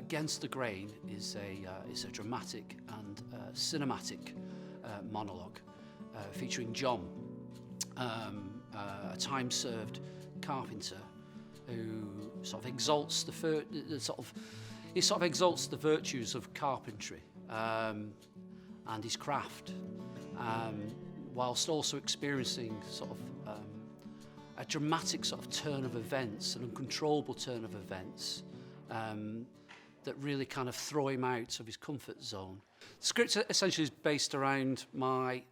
Against the Grain is a dramatic and cinematic monologue featuring John, a time-served carpenter who sort of exalts exalts the virtues of carpentry and his craft, whilst also experiencing sort of a dramatic sort of turn of events, an uncontrollable turn of events that really kind of throw him out of his comfort zone. The script essentially is based around my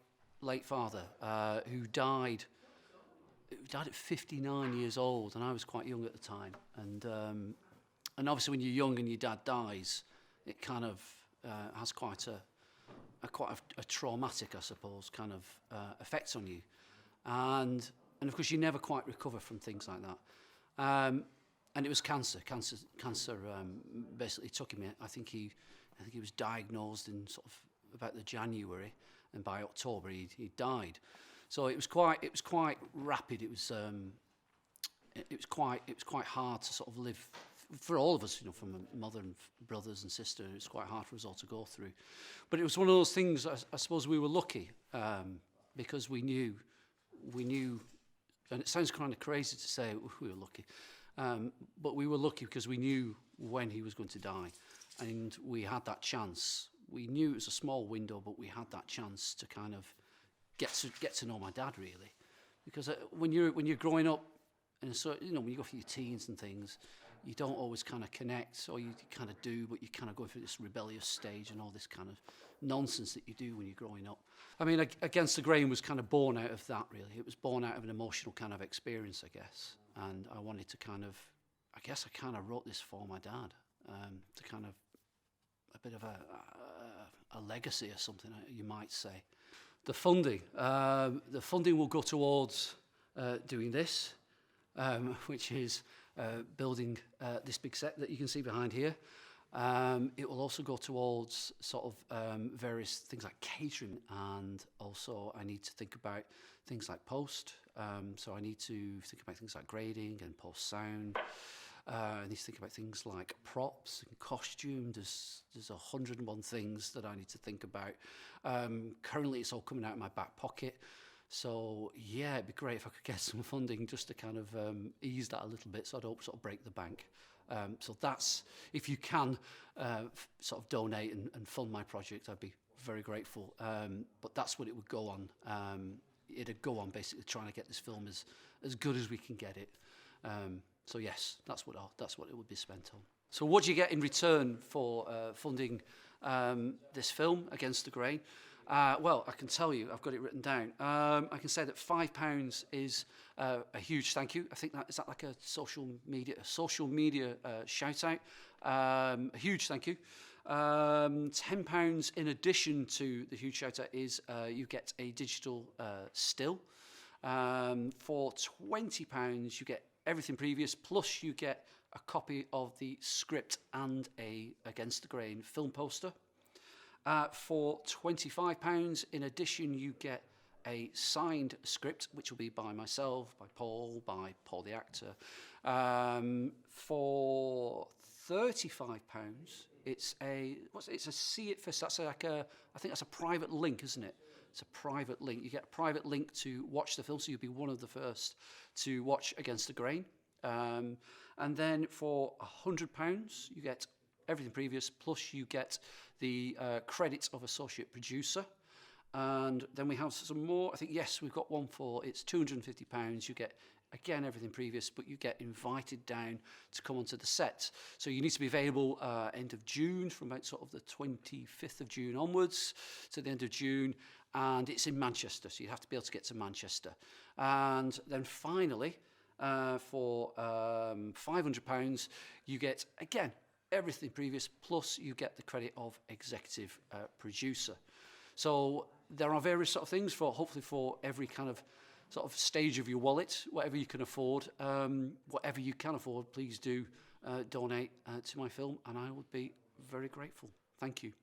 late father, who died at 59 years old, and I was quite young at the time. And obviously, when you're young and your dad dies, it kind of has quite a traumatic, I suppose, kind of effect on you. And of course, you never quite recover from things like that. And it was cancer. Cancer basically took him. I think he was diagnosed in sort of about the January, and by October he died. So it was quite rapid. It was quite hard to sort of live for all of us, you know, from a mother and brothers and sister. It was quite hard for us all to go through. But it was one of those things. I suppose we were lucky because we knew, and it sounds kind of crazy to say we were lucky, but we were lucky because we knew when he was going to die, and we had that chance. We knew it was a small window, but we had that chance to kind of get to know my dad, really, because when you're growing up, and so, you know, when you go through your teens and things, you don't always kind of connect, or you kind of do, but you kind of go through this rebellious stage and all this kind of nonsense that you do when you're growing up. I mean, Against the Grain was kind of born out of that, really. It was born out of an emotional kind of experience, I guess. And I wanted to kind of, I guess I kind of wrote this for my dad, to kind of, a bit of a legacy or something, you might say. The funding will go towards doing this, which is building this big set that you can see behind here. It will also go towards sort of various things like catering, and also I need to think about things like post. So I need to think about things like grading and post sound. I need to think about things like props and costume. There's 101 things that I need to think about. Currently, it's all coming out of my back pocket. So yeah, it'd be great if I could get some funding just to kind of ease that a little bit, so I don't sort of break the bank. So that's, if you can sort of donate and fund my project, I'd be very grateful. But that's what it would go on. It'd go on basically trying to get this film as good as we can get it. So yes, that's what it would be spent on. So what do you get in return for funding this film, Against the Grain? Well, I can tell you, I've got it written down. I can say that £5 is a huge thank you. I think is that like a social media shout out. A huge thank you. £10 in addition to the huge shout out is you get a digital still. For £20 you get everything previous, plus you get a copy of the script and a Against the Grain film poster. For £25, in addition, you get a signed script, which will be by myself, by Paul the actor. For £35, it's a See It First. That's like I think that's a private link, isn't it? It's a private link. You get a private link to watch the film, so you'll be one of the first to watch Against the Grain. And then for £100, you get everything previous, plus you get the credit of associate producer. And then we have some more. I think, yes, we've got one for, it's £250. You get, again, everything previous, but you get invited down to come onto the set. So you need to be available end of June, from about sort of the 25th of June onwards to the end of June. And it's in Manchester, so you have to be able to get to Manchester. And then finally, for £500, you get, again, everything previous, plus you get the credit of executive producer. So there are various sort of things hopefully for every kind of sort of stage of your wallet, whatever you can afford. Whatever you can afford, please do donate to my film, and I would be very grateful. Thank you.